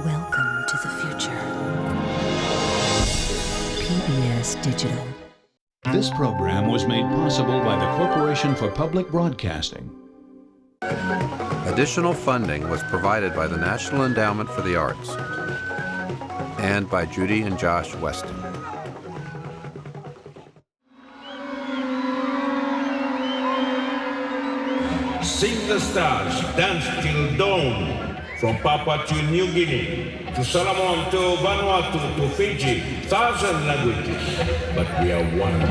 Welcome to the future. PBS Digital. This program was made possible by the Corporation for Public Broadcasting. Additional funding was provided by the National Endowment for the Arts and by Judy and Josh Weston. Sing the stars, dance till dawn. From Papua to New Guinea, to Solomon, to Vanuatu, to Fiji, 1,000 languages, but we are one.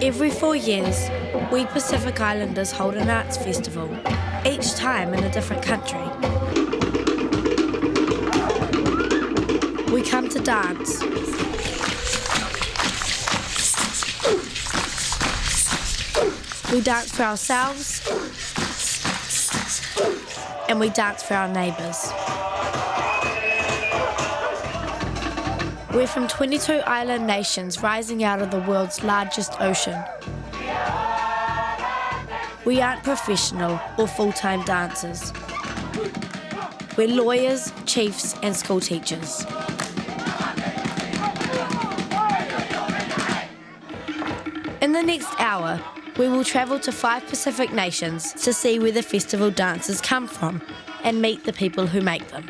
Every 4 years, we Pacific Islanders hold an arts festival, each time in a different country. We come to dance. We dance for ourselves, and we dance for our neighbours. We're from 22 island nations rising out of the world's largest ocean. We aren't professional or full-time dancers. We're lawyers, chiefs, and school teachers. In the next hour, we will travel to 5 Pacific nations to see where the festival dances come from and meet the people who make them.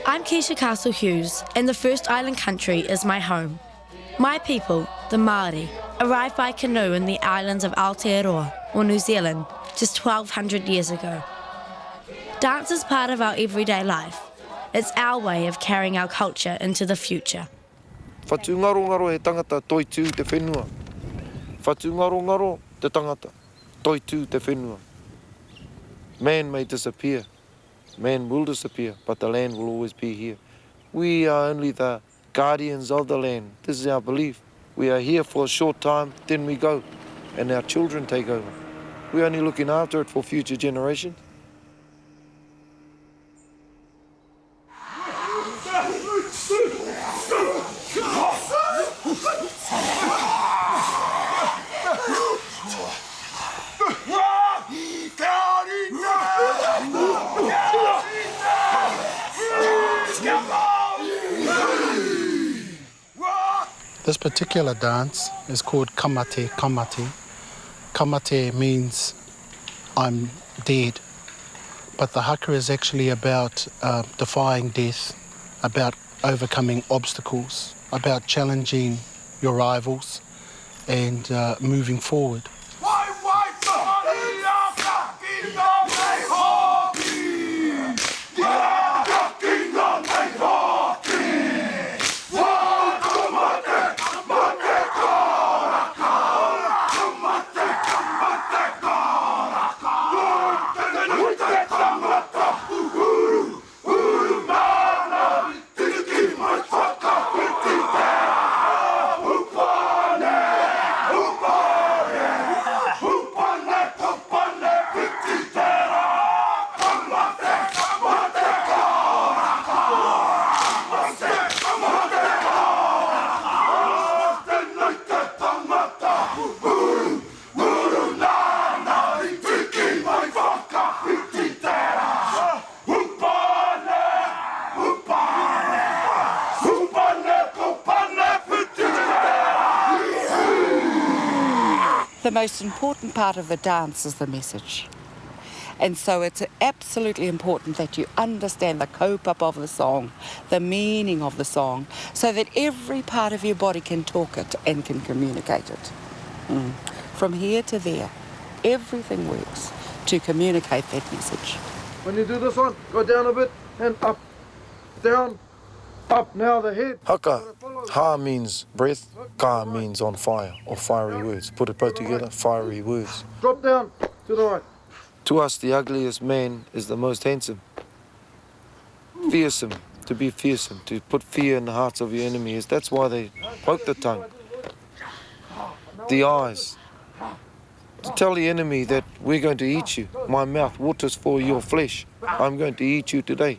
I'm Keisha Castle Hughes, and the first island country is my home. My people, the Maori, arrived by canoe in the islands of Aotearoa, or New Zealand, just 1,200 years ago. Dance is part of our everyday life. It's our way of carrying our culture into the future. Whatu ngaro he tangata toi tū te whenua. Whatu ngaro te tangata toi tū te whenua. Man may disappear, man will disappear, but the land will always be here. We are only the guardians of the land. This is our belief. We are here for a short time, then we go, and our children take over. We're only looking after it for future generations. This particular dance is called kamate kamate. Kamate means I'm dead, but the haka is actually about defying death, about overcoming obstacles, about challenging your rivals and moving forward. The most important part of the dance is the message. And so it's absolutely important that you understand the kaupapa of the song, the meaning of the song, so that every part of your body can talk it and can communicate it. From here to there, everything works to communicate that message. When you do this one, go down a bit and up, down, up. Now the head. Haka, ha means breath, ka means on fire or fiery words. Put it both together, fiery words. Drop down to the right. To us, the ugliest man is the most handsome. Fearsome, to be fearsome, to put fear in the hearts of your enemies. That's why they poke the tongue, the eyes, to tell the enemy that we're going to eat you. My mouth waters for your flesh. I'm going to eat you today.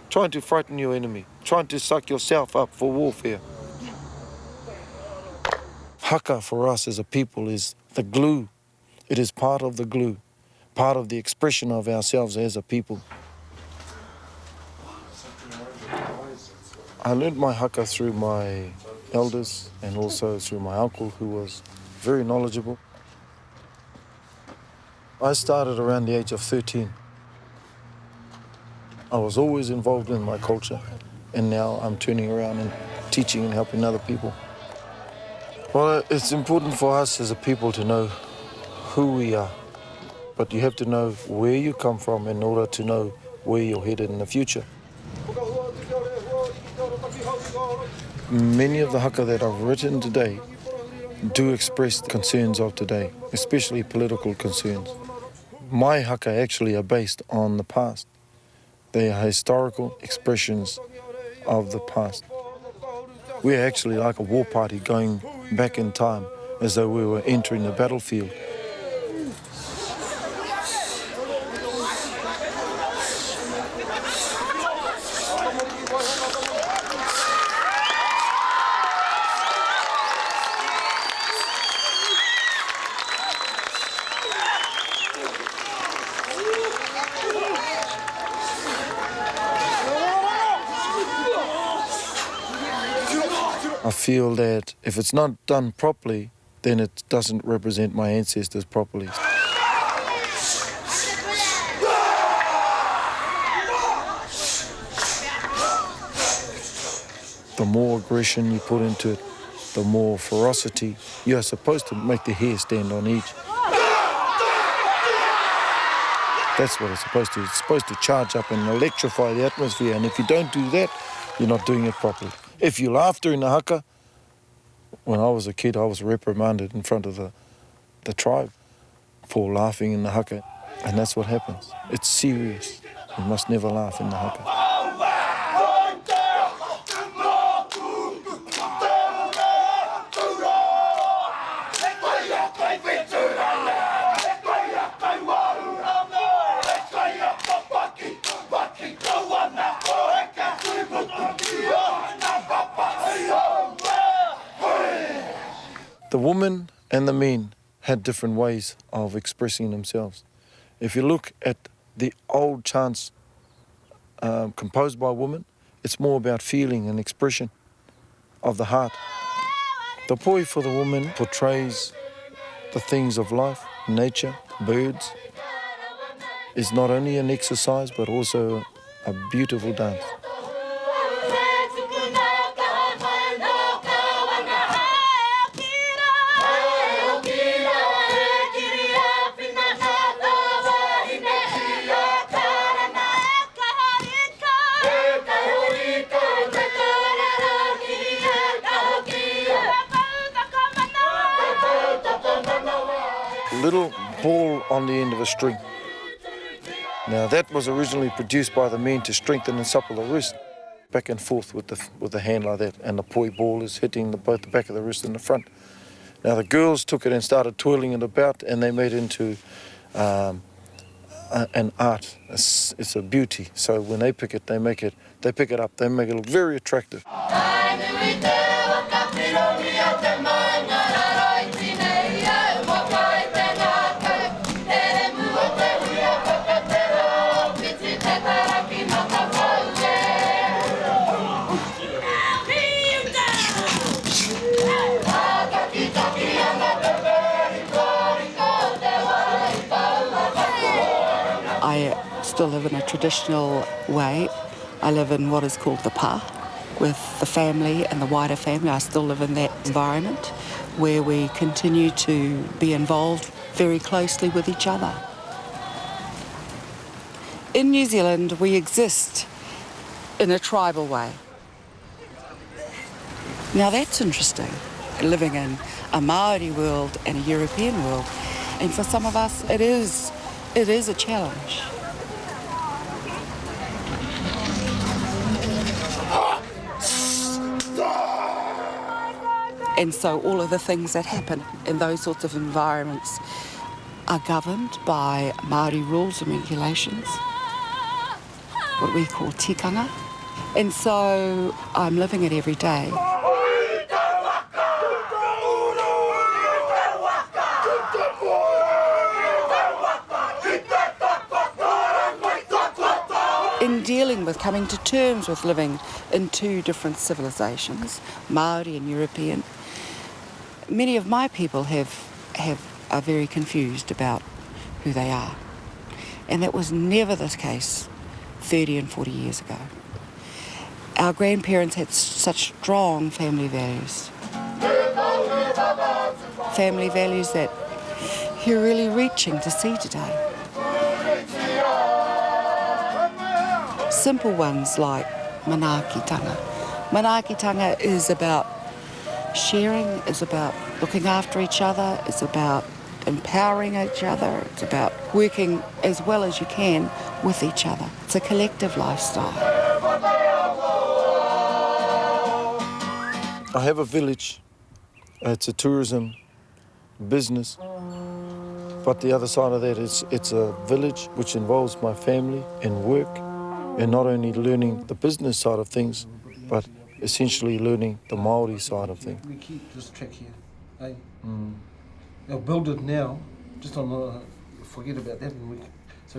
trying to frighten your enemy, trying to suck yourself up for warfare. Haka for us as a people is the glue. It is part of the glue, part of the expression of ourselves as a people. I learned my haka through my elders and also through my uncle, who was very knowledgeable. I started around the age of 13. I was always involved in my culture, and now I'm turning around and teaching and helping other people. Well, it's important for us as a people to know who we are, but you have to know where you come from in order to know where you're headed in the future. Many of the haka that I've written today do express the concerns of today, especially political concerns. My haka actually are based on the past. They are historical expressions of the past. We're actually like a war party going back in time, as though we were entering the battlefield. I feel that if it's not done properly, then it doesn't represent my ancestors properly. The more aggression you put into it, the more ferocity. You're supposed to make the hair stand on edge. That's what it's supposed to. It's supposed to charge up and electrify the atmosphere, and if you don't do that, you're not doing it properly. If you laugh during the haka, when I was a kid, I was reprimanded in front of the tribe for laughing in the haka, and that's what happens. It's serious. You must never laugh in the haka. The women and the men had different ways of expressing themselves. If you look at the old chants composed by women, it's more about feeling and expression of the heart. The poi for the woman portrays the things of life, nature, birds. It's not only an exercise but also a beautiful dance. Little ball on the end of a string. Now that was originally produced by the men to strengthen and supple the wrist, back and forth with the hand like that, and the poi ball is hitting both the back of the wrist and the front. Now the girls took it and started twirling it about, and they made it into an art. It's a beauty. So when they pick it, they pick it up, they make it look very attractive. I still live in a traditional way. I live in what is called the pa, with the family and the wider family. I still live in that environment where we continue to be involved very closely with each other. In New Zealand, we exist in a tribal way. Now that's interesting, living in a Maori world and a European world. And for some of us, it is a challenge. And so all of the things that happen in those sorts of environments are governed by Maori rules and regulations. what we call tikanga. And so I'm living it every day. In dealing with coming to terms with living in two different civilizations, Maori and European, many of my people are very confused about who they are. And that was never the case 30 and 40 years ago. Our grandparents had such strong family values. Family values that you're really reaching to see today. Simple ones like manaakitanga. Manaakitanga is about sharing, is about looking after each other, it's about empowering each other, it's about working as well as you can with each other. It's a collective lifestyle. I have a village. It's a tourism business. But the other side of that is it's a village which involves my family and work, and not only learning the business side of things, but essentially learning the Maori side of things. We keep this track here, eh? They'll build it now, just on forget about that. And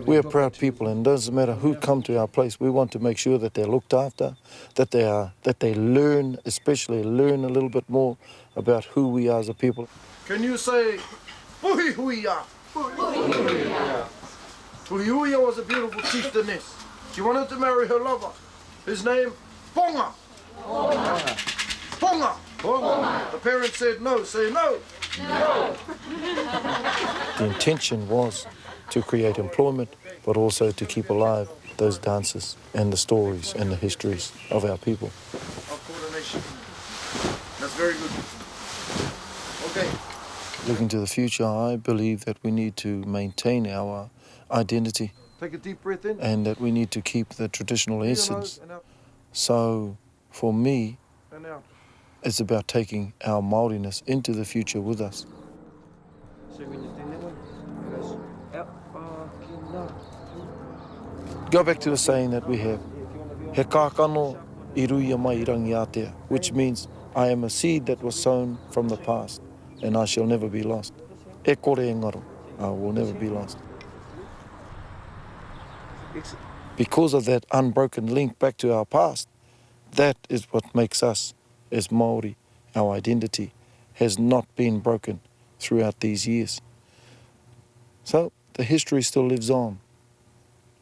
we're proud people, and it doesn't matter who come to our place. We want to make sure that they're looked after, that they learn, especially learn a little bit more about who we are as a people. Can you say, Puhi Huia? Puhi Huia was a beautiful chieftainess. She wanted to marry her lover. His name, Ponga. Ponga. Ponga. The parents said no. Say no. No. The intention was to create employment, but also to keep alive those dances and the stories and the histories of our people. Of coordination. That's very good. Okay. Looking to the future, I believe that we need to maintain our identity. Take a deep breath in. And that we need to keep the traditional essence. So, for me, it's about taking our Māoriness into the future with us. Go back to the saying that we have, He kākano I ruia mai I rangi Atea, which means I am a seed that was sown from the past, and I shall never be lost. E kore engaro, I will never be lost. Because of that unbroken link back to our past, that is what makes us as Māori. Our identity has not been broken throughout these years. So the history still lives on,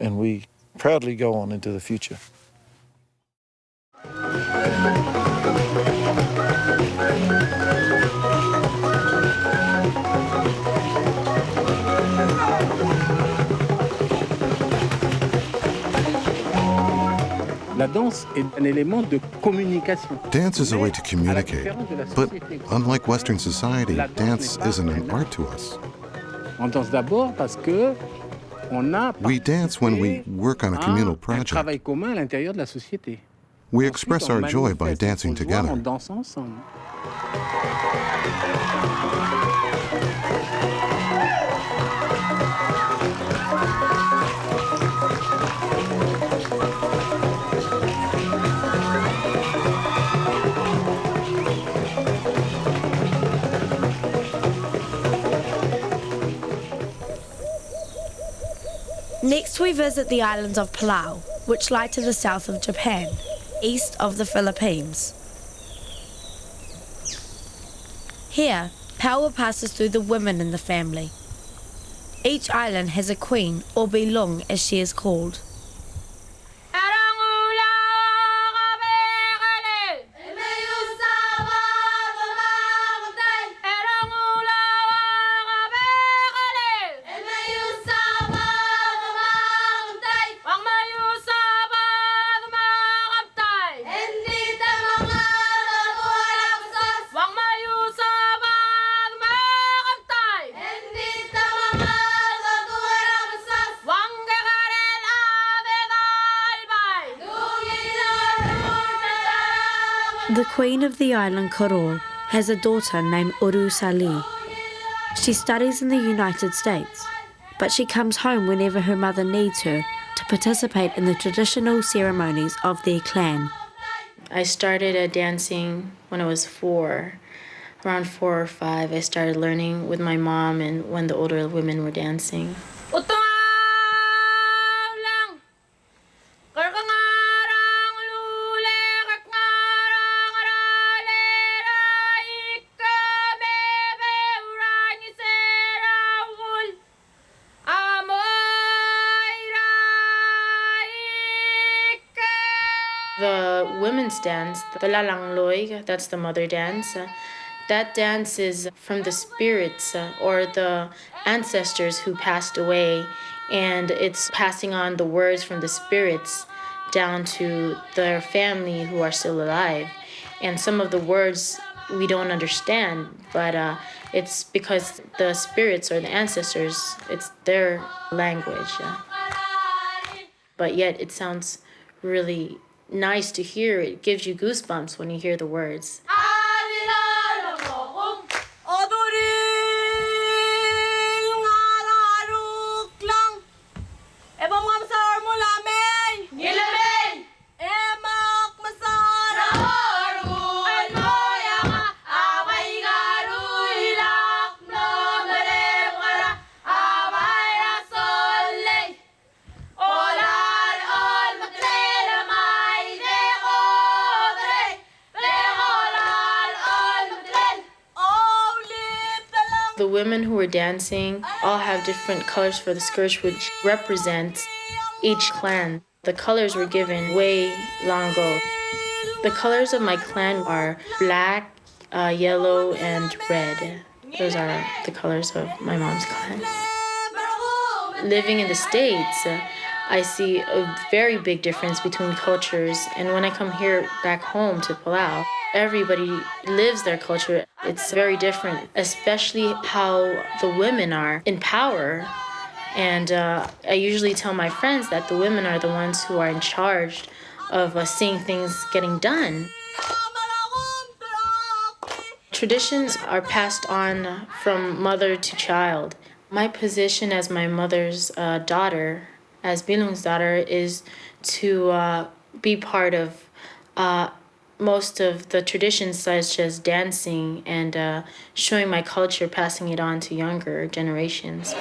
and we proudly go on into the future. La danse est un élément de communication. Dance is a way to communicate, but unlike Western society, dance isn't an art to us. On danse d'abord parce que on a We dance when we work on a communal project. Un travail commun à l'intérieur de la société. We express our joy by dancing together. On danse ensemble. Next we visit the islands of Palau, which lie to the south of Japan, east of the Philippines. Here, power passes through the women in the family. Each island has a queen, or bilong as she is called. The queen of the island Koro has a daughter named Uru Sali. She studies in the United States, but she comes home whenever her mother needs her to participate in the traditional ceremonies of their clan. I started dancing when I was 4. Around 4 or 5, I started learning with my mom and when the older women were dancing. The women's dance, the lalangloi, that's the mother dance. That dance is from the spirits or the ancestors who passed away, and it's passing on the words from the spirits down to their family who are still alive. And some of the words we don't understand, but it's because the spirits or the ancestors, it's their language. But yet it sounds really nice to hear. It gives you goosebumps when you hear the words. The women who were dancing all have different colors for the skirts, which represents each clan. The colors were given way long ago. The colors of my clan are black, yellow, and red. Those are the colors of my mom's clan. Living in the States, I see a very big difference between cultures. And when I come here back home to Palau, everybody lives their culture. It's very different, especially how the women are in power. And I usually tell my friends that the women are the ones who are in charge of seeing things getting done. Traditions are passed on from mother to child. My position as my mother's daughter, as Bilung's daughter, is to be part of most of the traditions such as dancing and showing my culture, passing it on to younger generations.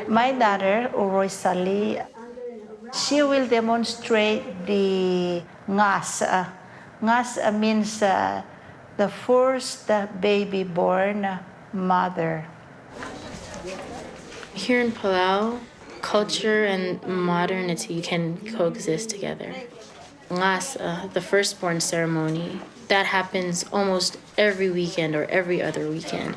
My daughter, Uroi, she will demonstrate the ngas. Ngas means the first baby born mother. Here in Palau, culture and modernity can coexist together. Ngas, the firstborn ceremony, that happens almost every weekend or every other weekend.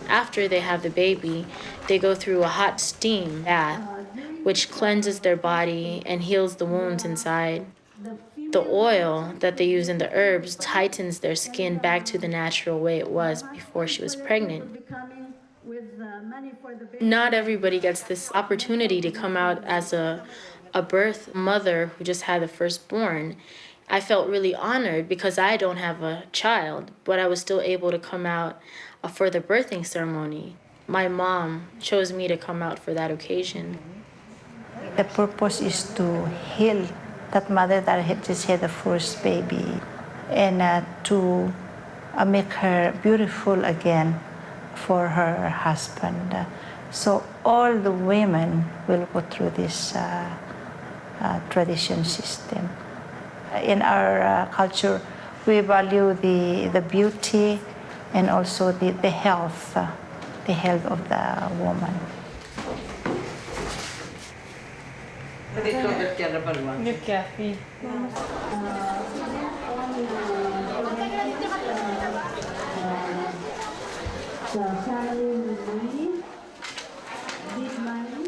After they have the baby, they go through a hot steam bath, which cleanses their body and heals the wounds inside. The oil that they use in the herbs tightens their skin back to the natural way it was before she was pregnant. Not everybody gets this opportunity to come out as a birth mother who just had the firstborn. I felt really honored because I don't have a child, but I was still able to come out for the birthing ceremony. My mom chose me to come out for that occasion. The purpose is to heal that mother that had just had the first baby and to make her beautiful again for her husband. So all the women will go through this tradition system. In our culture, we value the beauty and also the health of the woman.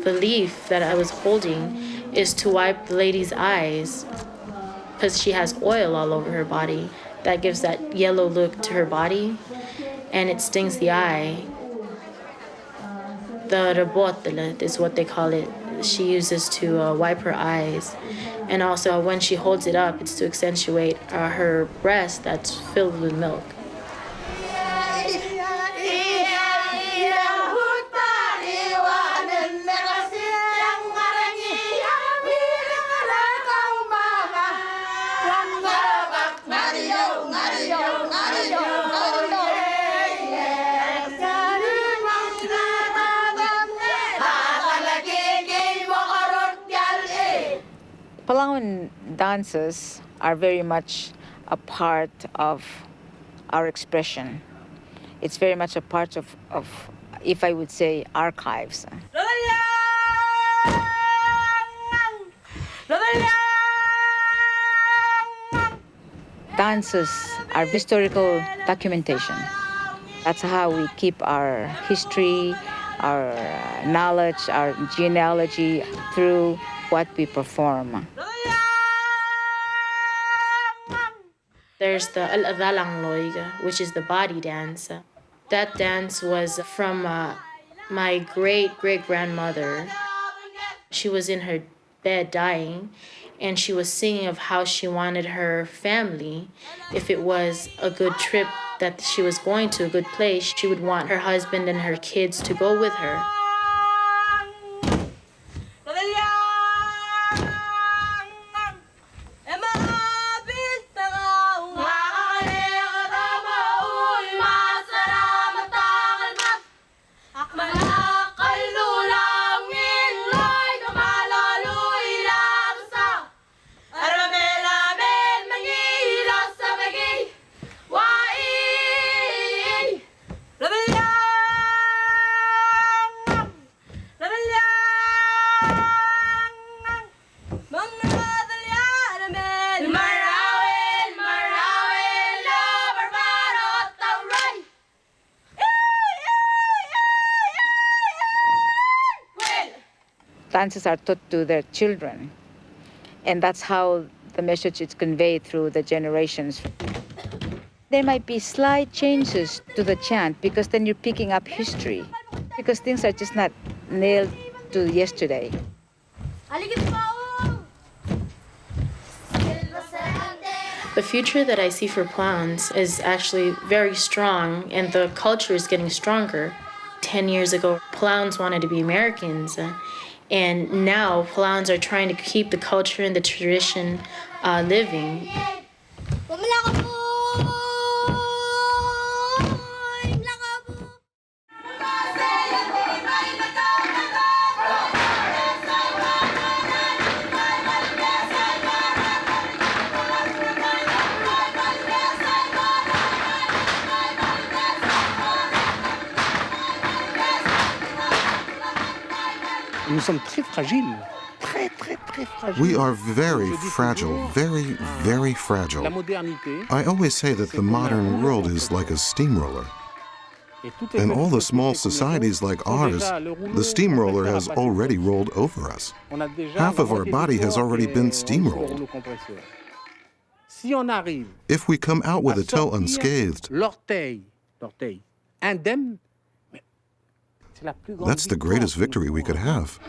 The leaf that I was holding is to wipe the lady's eyes because she has oil all over her body that gives that yellow look to her body, and it stings the eye. The rebotele is what they call it. She uses to wipe her eyes. And also when she holds it up, it's to accentuate her breast that's filled with milk. Palauan dances are very much a part of our expression. It's very much a part of if I would say, archives. Dances are historical documentation. That's how we keep our history, our knowledge, our genealogy through what we perform. There's the al-adalang loiga, which is the body dance. That dance was from my great-great-grandmother. She was in her bed dying, and she was singing of how she wanted her family, if it was a good trip that she was going to, a good place, she would want her husband and her kids to go with her. Dances are taught to their children, and that's how the message is conveyed through the generations. There might be slight changes to the chant because then you're picking up history, because things are just not nailed to yesterday. The future that I see for Palauans is actually very strong, and the culture is getting stronger. 10 years ago, Palauans wanted to be Americans. And now Palauans are trying to keep the culture and the tradition living. Nous sommes très fragiles. Très, très, très fragiles. We are very fragile, very, very fragile. I always say that the modern world is like a steamroller. In all the small societies like ours, the steamroller has already rolled over us. Half of our body has already been steamrolled. If we come out with a toe unscathed, that's the greatest victory we could have.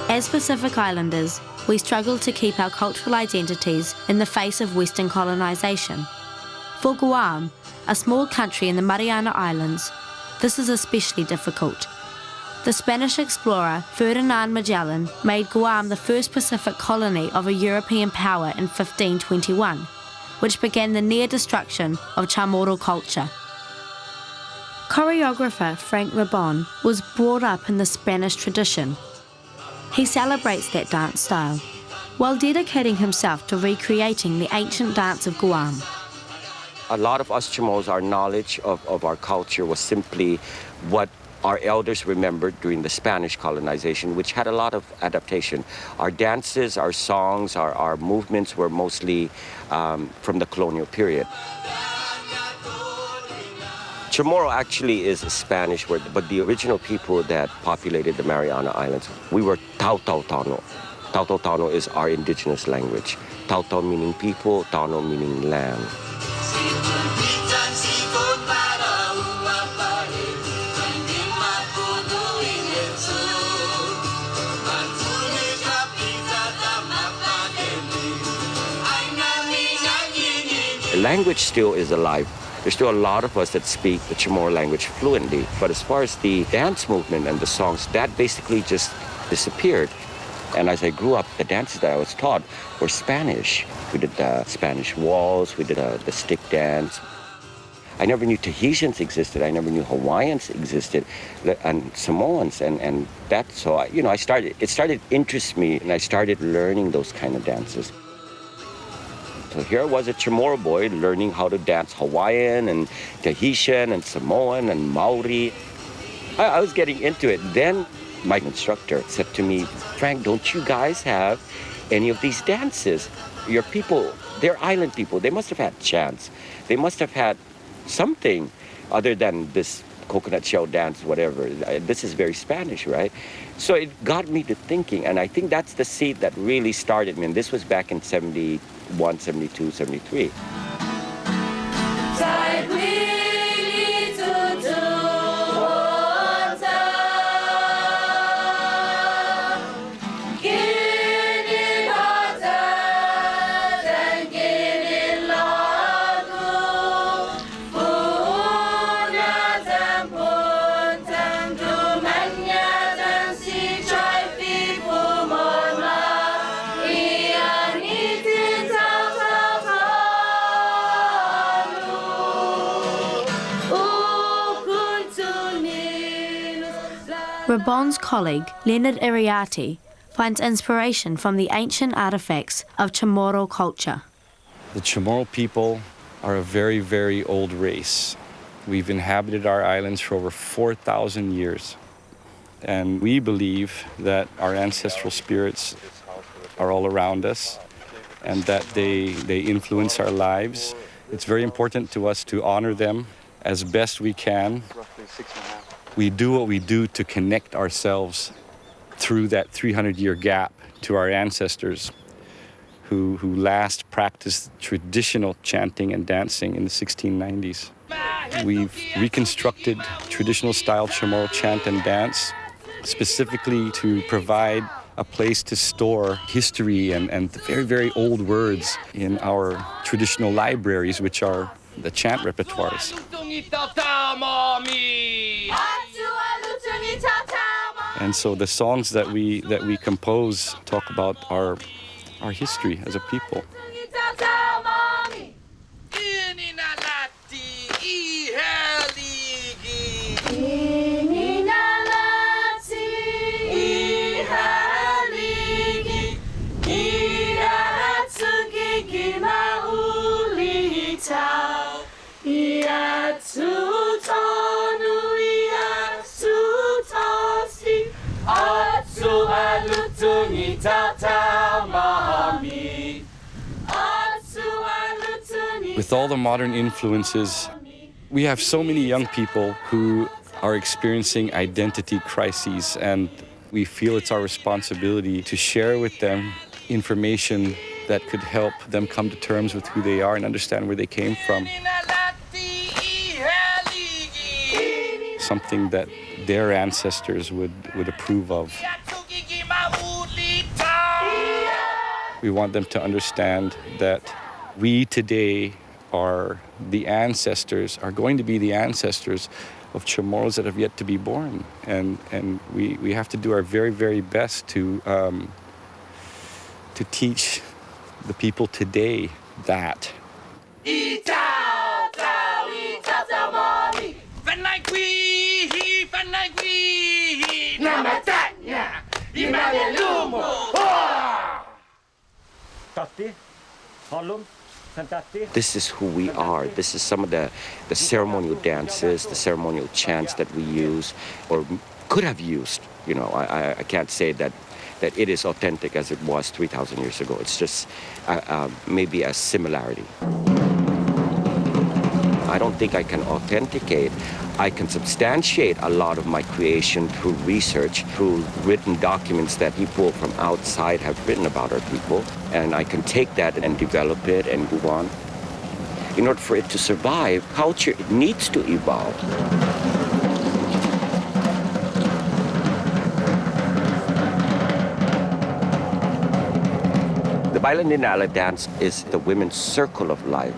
As Pacific Islanders, we struggle to keep our cultural identities in the face of Western colonisation. For Guam, a small country in the Mariana Islands, this is especially difficult. The Spanish explorer Ferdinand Magellan made Guam the first Pacific colony of a European power in 1521, which began the near destruction of Chamorro culture. Choreographer Frank Rabon was brought up in the Spanish tradition. He celebrates that dance style, while dedicating himself to recreating the ancient dance of Guam. A lot of us Chamorros, our knowledge of our culture was simply what our elders remembered during the Spanish colonization, which had a lot of adaptation. Our dances, our songs, our movements were mostly from the colonial period. Chamorro actually is a Spanish word, but the original people that populated the Mariana Islands, we were Tautau Tano. Tautau Tano is our indigenous language. Tautau meaning people, Tano meaning land. The language still is alive. There's still a lot of us that speak the Chamorro language fluently. But as far as the dance movement and the songs, that basically just disappeared. And as I grew up, the dances that I was taught were Spanish. We did the Spanish waltz, we did the stick dance. I never knew Tahitians existed. I never knew Hawaiians existed, and Samoans, and that. So it started interest me, and I started learning those kind of dances. So here I was, a Chamorro boy, learning how to dance Hawaiian and Tahitian and Samoan and Maori. I was getting into it. Then my instructor said to me, "Frank, don't you guys have any of these dances? Your people, they're island people. They must have had chants. They must have had something other than this coconut shell dance, whatever. This is very Spanish, right?" So it got me to thinking, and I think that's the seed that really started me. And this was back in 71, 72, 73. Rabon's colleague, Leonard Iriati, finds inspiration from the ancient artifacts of Chamorro culture. The Chamorro people are a very, very old race. We've inhabited our islands for over 4,000 years. And we believe that our ancestral spirits are all around us and that they influence our lives. It's very important to us to honor them as best we can. We do what we do to connect ourselves through that 300-year gap to our ancestors who last practiced traditional chanting and dancing in the 1690s. We've reconstructed traditional style Chamorro chant and dance specifically to provide a place to store history and the very, very old words in our traditional libraries, which are the chant repertoires. And so the songs that we compose talk about our history as a people. With all the modern influences, we have so many young people who are experiencing identity crises, and we feel it's our responsibility to share with them information that could help them come to terms with who they are and understand where they came from. Something that their ancestors would approve of. We want them to understand that we today are going to be the ancestors of Chamorros that have yet to be born. And we have to do our very, very best to teach the people today that. Tati, halum, This is who we are. This is some of the ceremonial dances, the ceremonial chants that we use or could have used. You know, I can't say that it is authentic as it was 3,000 years ago. It's just maybe a similarity. I don't think I can authenticate. I can substantiate a lot of my creation through research, through written documents that people from outside have written about our people. And I can take that and develop it and move on. In order for it to survive, culture it needs to evolve. The Bailandinala dance is the women's circle of life.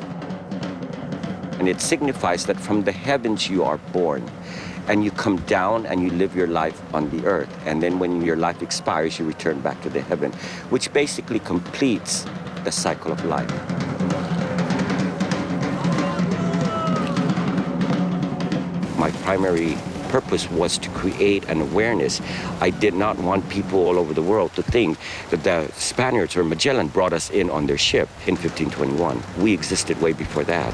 And it signifies that from the heavens you are born, and you come down and you live your life on the earth. And then when your life expires, you return back to the heaven, which basically completes the cycle of life. My primary purpose was to create an awareness. I did not want people all over the world to think that the Spaniards or Magellan brought us in on their ship in 1521. We existed way before that.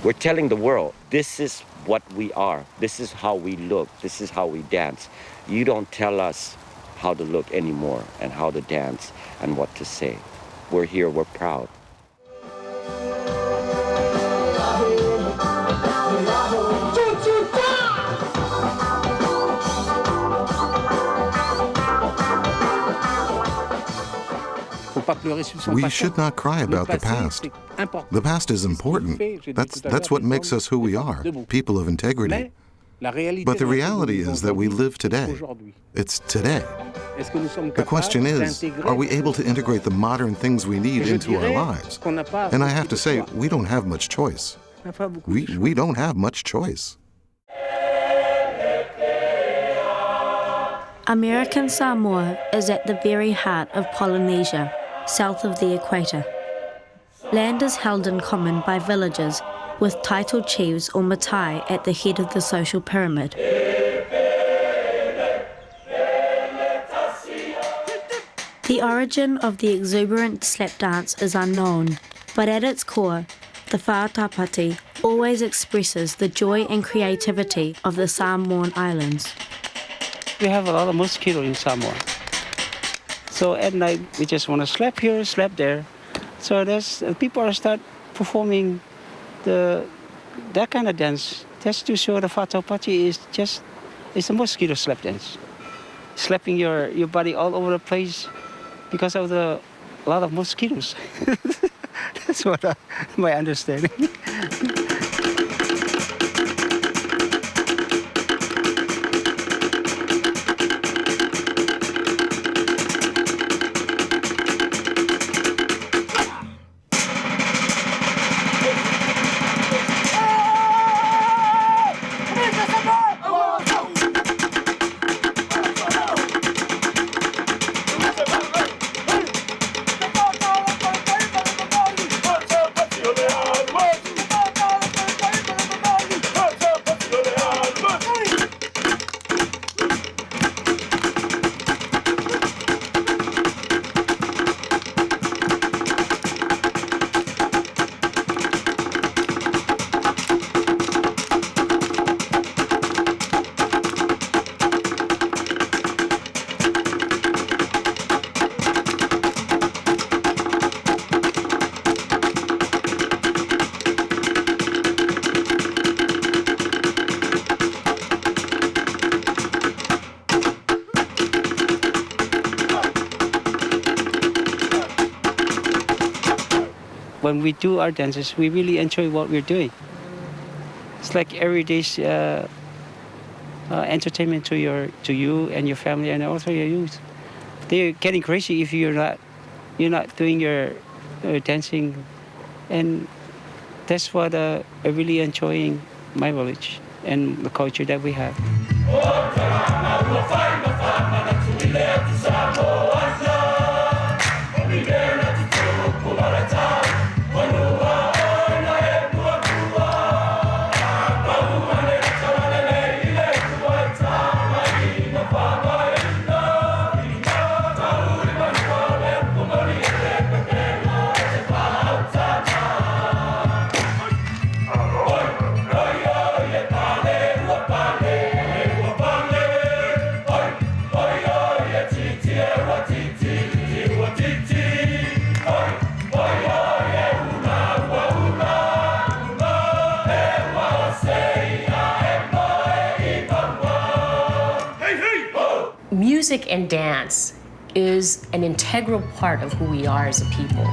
We're telling the world, this is what we are. This is how we look. This is how we dance. You don't tell us how to look anymore and how to dance and what to say. We're here, we're proud. We should not cry about the past. The past is important. That's what makes us who we are, people of integrity. But the reality is that we live today. It's today. The question is, are we able to integrate the modern things we need into our lives? And I have to say, we don't have much choice. We don't have much choice. American Samoa is at the very heart of Polynesia, south of the equator. Land is held in common by villagers, with titled chiefs or matai at the head of the social pyramid. The origin of the exuberant slap dance is unknown, but at its core, the whātapati always expresses the joy and creativity of the Samoan islands. We have a lot of mosquitoes in Samoa. So at night, we just want to slap here, slap there. So people start performing that kind of dance. Just to show the whātapati it's a mosquito slap dance. Slapping your body all over the place because of a lot of mosquitoes. That's what my understanding. When we do our dances, we really enjoy what we're doing. It's like everyday entertainment to you and your family and also your youth. They're getting crazy if you're not doing your dancing, and that's what I'm really enjoying my village and the culture that we have. Music and dance is an integral part of who we are as a people.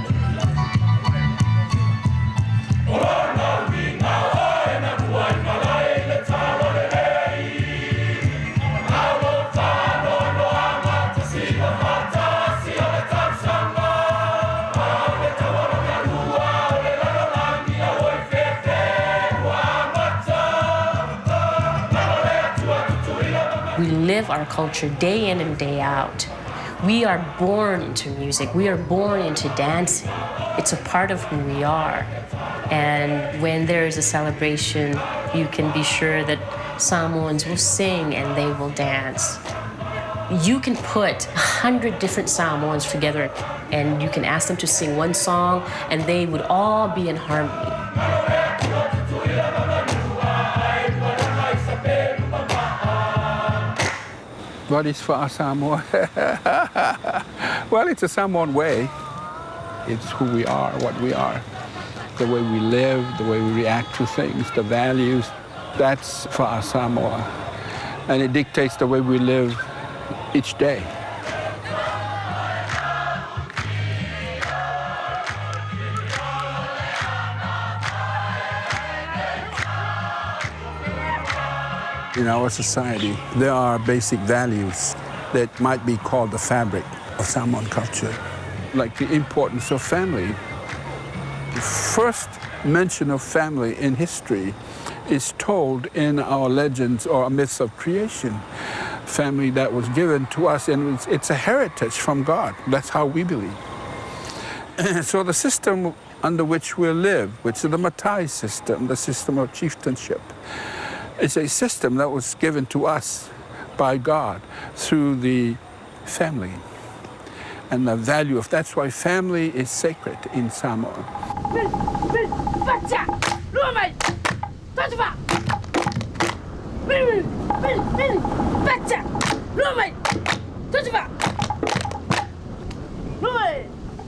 We live our culture day in and day out. We are born into music. We are born into dancing. It's a part of who we are. And when there is a celebration, you can be sure that Samoans will sing and they will dance. You can put 100 different Samoans together and you can ask them to sing one song and they would all be in harmony. What is for us Samoa? Well, it's a Samoan way. It's who we are, what we are. The way we live, the way we react to things, the values. That's for us Samoa. And it dictates the way we live each day. In our society, there are basic values that might be called the fabric of Samoan culture, like the importance of family. The first mention of family in history is told in our legends or myths of creation. Family that was given to us, and it's a heritage from God. That's how we believe. So the system under which we live, which is the Matai system, the system of chieftainship, it's a system that was given to us by God through the family. And the value of that's why family is sacred in Samoa.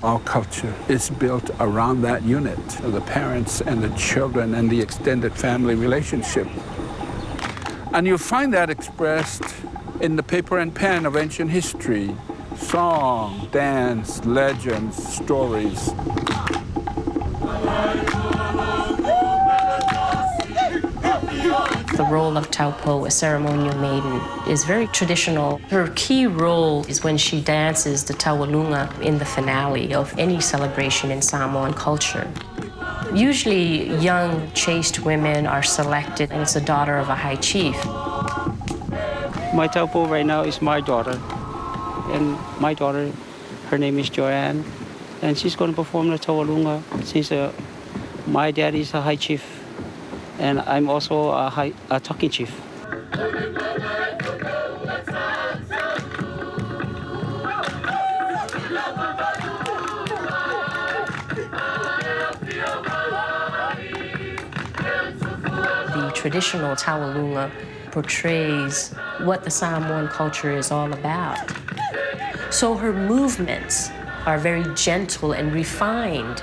Our culture is built around that unit, the parents and the children and the extended family relationship. And you'll find that expressed in the paper and pen of ancient history, song, dance, legends, stories. The role of Taupo, a ceremonial maiden, is very traditional. Her key role is when she dances the taualunga in the finale of any celebration in Samoan culture. Usually, young, chaste women are selected, and it's the daughter of a high chief. My taupo right now is my daughter. And my daughter, her name is Joanne, and she's going to perform the taualunga since my daddy is a high chief, and I'm also a talking chief. The traditional taualunga portrays what the Samoan culture is all about. So her movements are very gentle and refined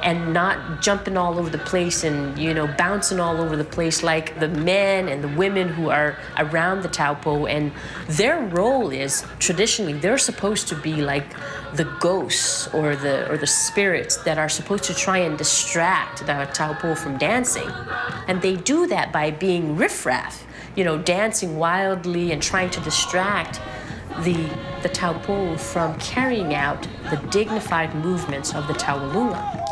and not jumping all over the place and, bouncing all over the place like the men and the women who are around the taupo. And their role is, traditionally, they're supposed to be like the ghosts or the spirits that are supposed to try and distract the taupo from dancing. And they do that by being riffraff, dancing wildly and trying to distract the taupo from carrying out the dignified movements of the taualunga.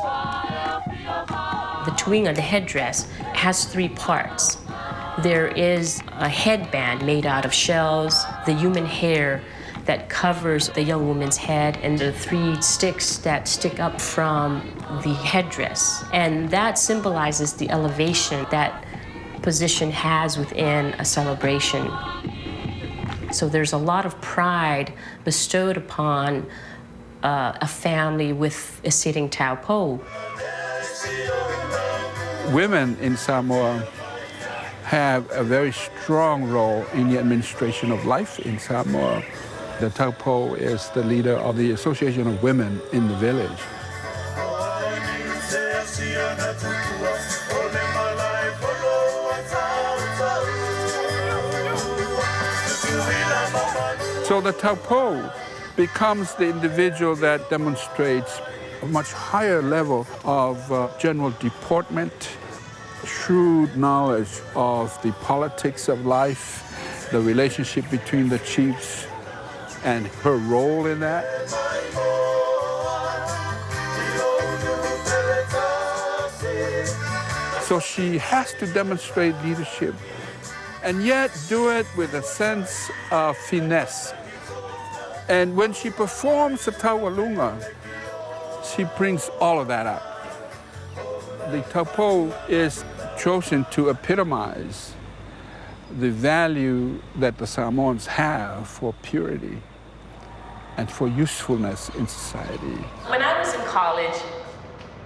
The tuinga, the headdress, has 3 parts. There is a headband made out of shells, the human hair that covers the young woman's head, and the 3 sticks that stick up from the headdress. And that symbolizes the elevation that position has within a celebration. So there's a lot of pride bestowed upon a family with a sitting taupo. Women in Samoa have a very strong role in the administration of life in Samoa. The taupo is the leader of the Association of Women in the village. So the taupo becomes the individual that demonstrates a much higher level of general deportment, shrewd knowledge of the politics of life, the relationship between the chiefs and her role in that. So she has to demonstrate leadership and yet do it with a sense of finesse. And when she performs the Taualunga, she brings all of that out. The taupo is chosen to epitomize the value that the Samoans have for purity and for usefulness in society. When I was in college,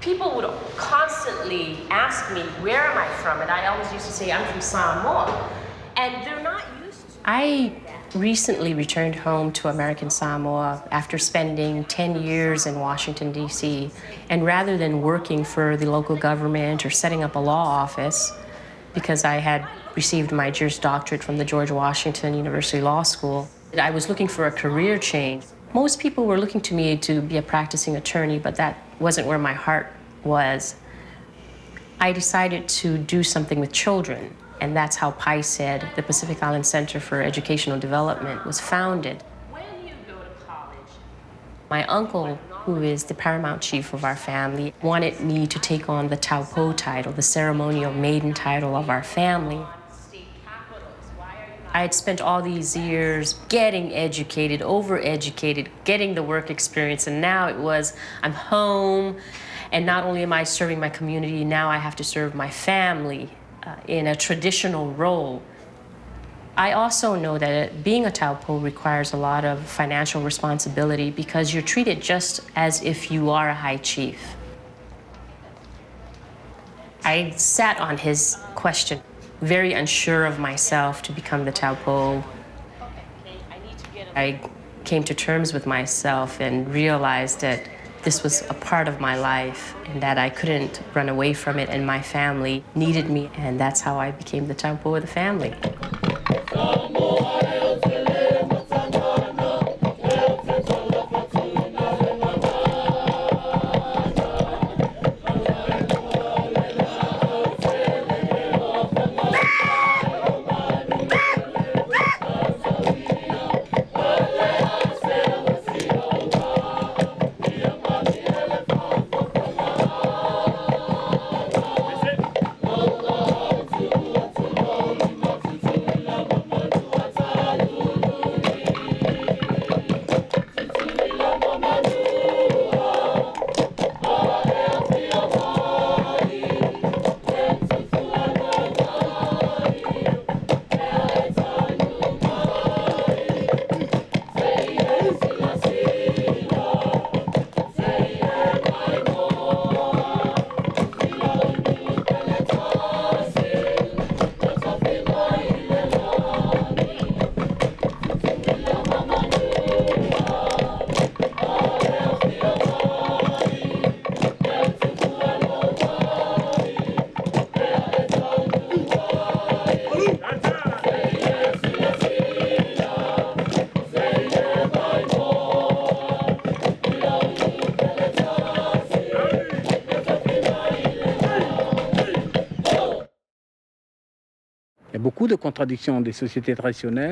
people would constantly ask me, where am I from? And I always used to say, I'm from Samoa. And they're not used to it. I recently returned home to American Samoa after spending 10 years in Washington, D.C. And rather than working for the local government or setting up a law office, because I had received my Juris Doctorate from the George Washington University Law School, I was looking for a career change. Most people were looking to me to be a practicing attorney, but that wasn't where my heart was. I decided to do something with children. And that's how PAICED, the Pacific Island Center for Educational Development, was founded. When you go to college, my uncle, who is the paramount chief of our family, wanted me to take on the taupo title, the ceremonial maiden title of our family. I had spent all these years getting educated, overeducated, getting the work experience, and now it was, I'm home, and not only am I serving my community, now I have to serve my family in a traditional role. I also know that being a taupo requires a lot of financial responsibility because you're treated just as if you are a high chief. I sat on his question, very unsure of myself to become the taupo. I came to terms with myself and realized that this was a part of my life and that I couldn't run away from it, and my family needed me, and that's how I became the taupo of the family.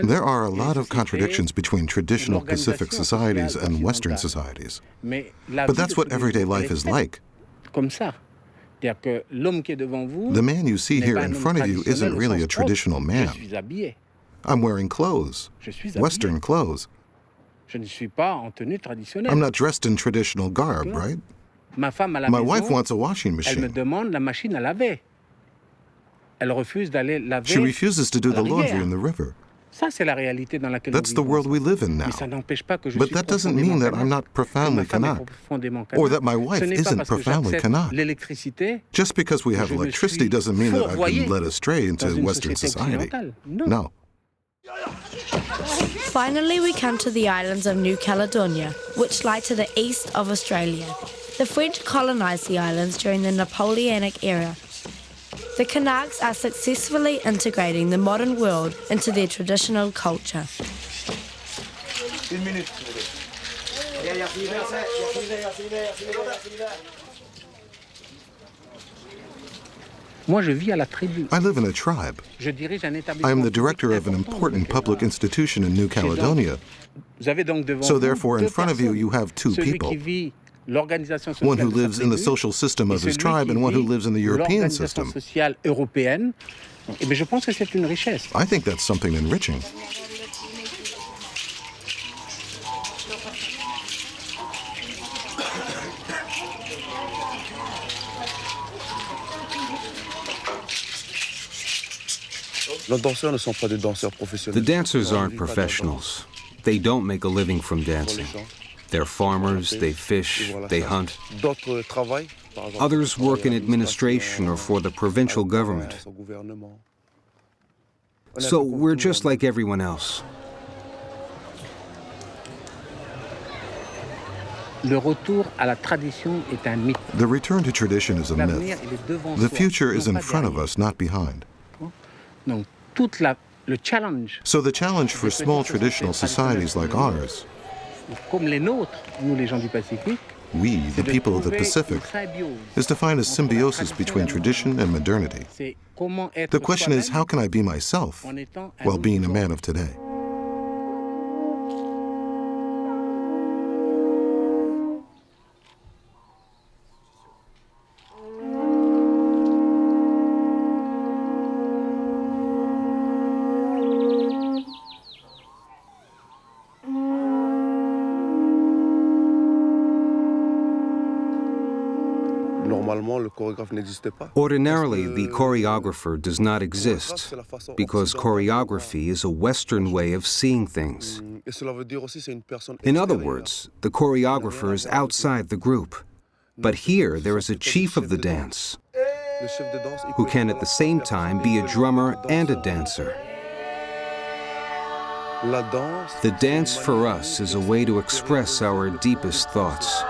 There are a lot of contradictions between traditional Pacific societies and Western societies. But that's what everyday life is like. The man you see here in front of you isn't really a traditional man. I'm wearing clothes, Western clothes. I'm not dressed in traditional garb, right? My wife wants a washing machine. She refuses to do the laundry in the river. That's the world we live in now. But that doesn't mean that I'm not profoundly Kanak, or that my wife isn't profoundly Kanak. Just because we have electricity doesn't mean that I've been led astray into Western society. No. Finally, we come to the islands of New Caledonia, which lie to the east of Australia. The French colonised the islands during the Napoleonic era. The Kanaks are successfully integrating the modern world into their traditional culture. I live in a tribe. I am the director of an important public institution in New Caledonia. So therefore, in front of you, you have two people. One who lives in the social system of his tribe and one who lives in the European system. I think that's something enriching. The dancers aren't professionals. They don't make a living from dancing. They're farmers, they fish, they hunt. Others work in administration or for the provincial government. So we're just like everyone else. The return to tradition is a myth. The future is in front of us, not behind. So the challenge for small traditional societies like ours, we, the people of the Pacific, is to find a symbiosis between tradition and modernity. The question is, how can I be myself while being a man of today? Ordinarily, the choreographer does not exist because choreography is a Western way of seeing things. In other words, the choreographer is outside the group. But here, there is a chief of the dance who can at the same time be a drummer and a dancer. The dance for us is a way to express our deepest thoughts.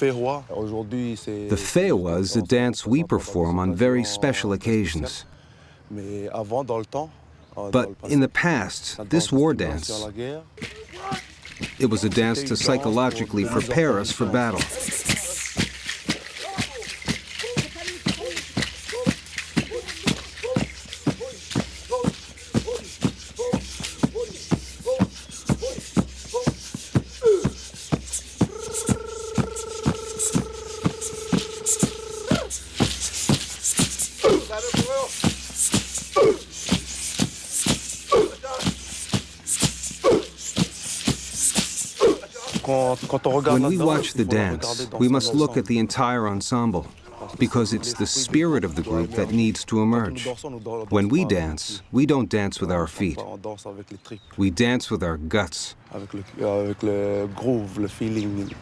The Fewa is a dance we perform on very special occasions. But in the past, this war dance, it was a dance to psychologically prepare us for battle. When we watch the dance, we must look at the entire ensemble. because it's the spirit of the group that needs to emerge. When we dance, we don't dance with our feet. We dance with our guts. Avec le groove, le feeling.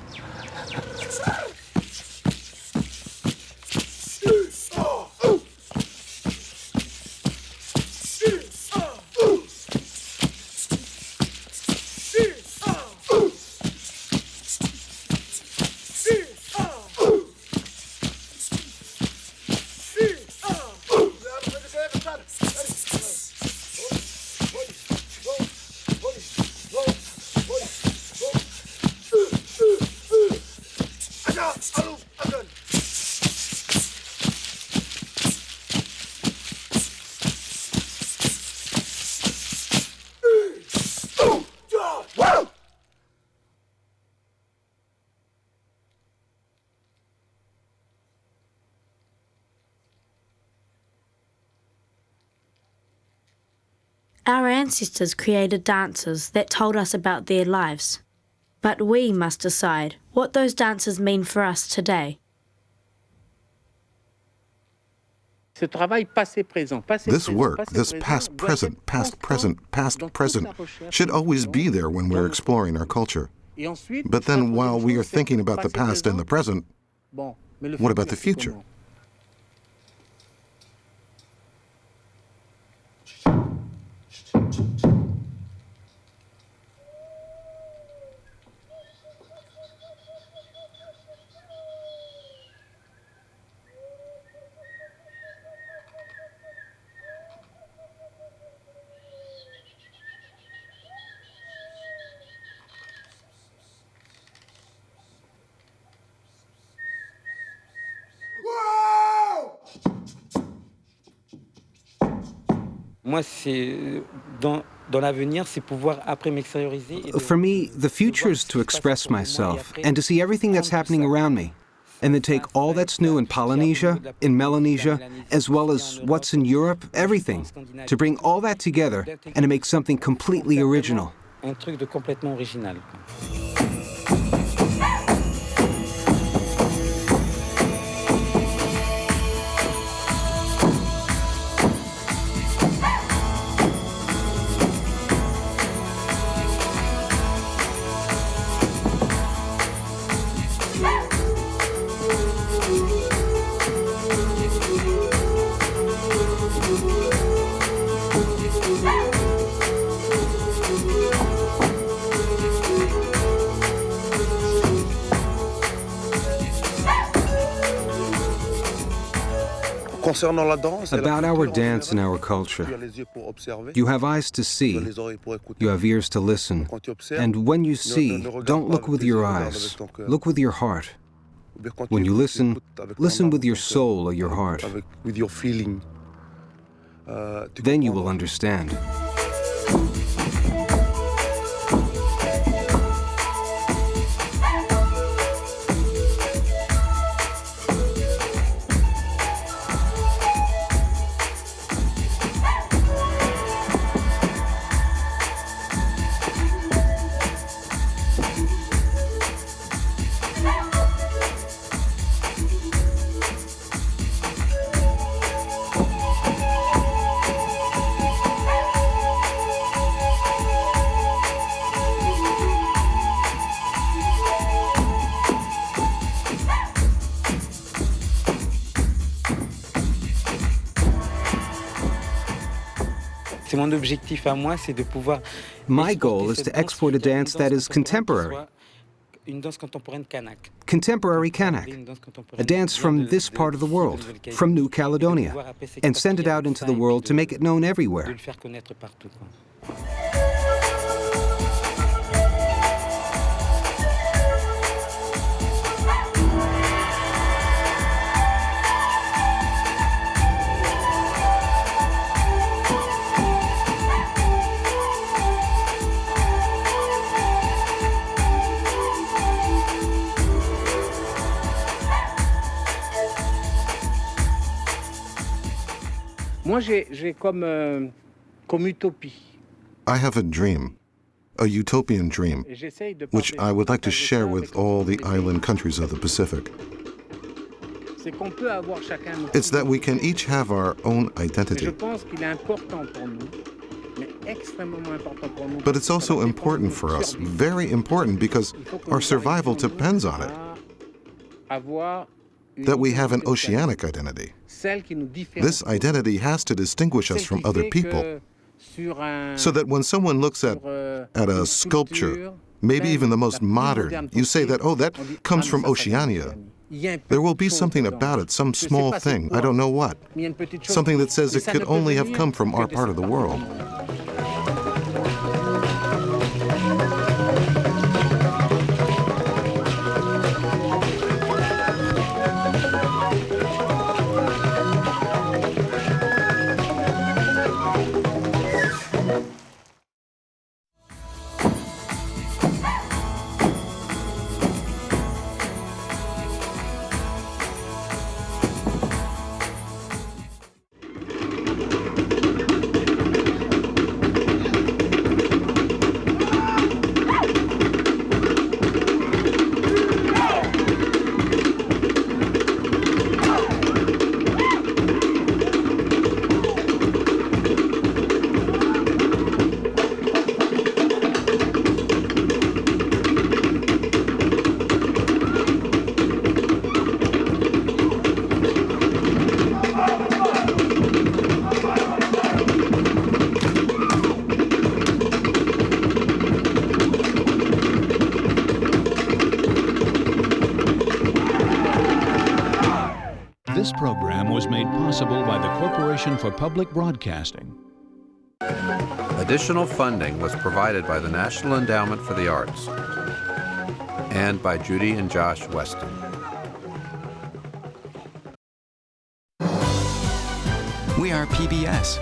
Our ancestors created dances that told us about their lives, but we must decide what those dances mean for us today. This work, this past, present, past, present, past, present, should always be there when we're exploring our culture. But then while we are thinking about the past and the present, what about the future? For me, the future is to express myself and to see everything that's happening around me, and then take all that's new in Polynesia, in Melanesia, as well as what's in Europe, everything, to bring all that together and to make something completely original. About our dance and our culture, you have eyes to see, you have ears to listen, and when you see, don't look with your eyes, look with your heart. When you listen, listen with your soul or your heart. Then you will understand. My goal is to export a dance that is contemporary. Contemporary Kanak, a dance from this part of the world, from New Caledonia, and send it out into the world to make it known everywhere. I have a dream, a utopian dream, which I would like to share with all the island countries of the Pacific. It's that we can each have our own identity. But it's also important for us, very important, because our survival depends on it, that we have an oceanic identity. This identity has to distinguish us from other people, so that when someone looks at a sculpture, maybe even the most modern, you say that, oh, that comes from Oceania. There will be something about it, some small thing, I don't know what, something that says it could only have come from our part of the world. This program was made possible by the Corporation for Public Broadcasting. Additional funding was provided by the National Endowment for the Arts and by Judy and Josh Weston. We are PBS,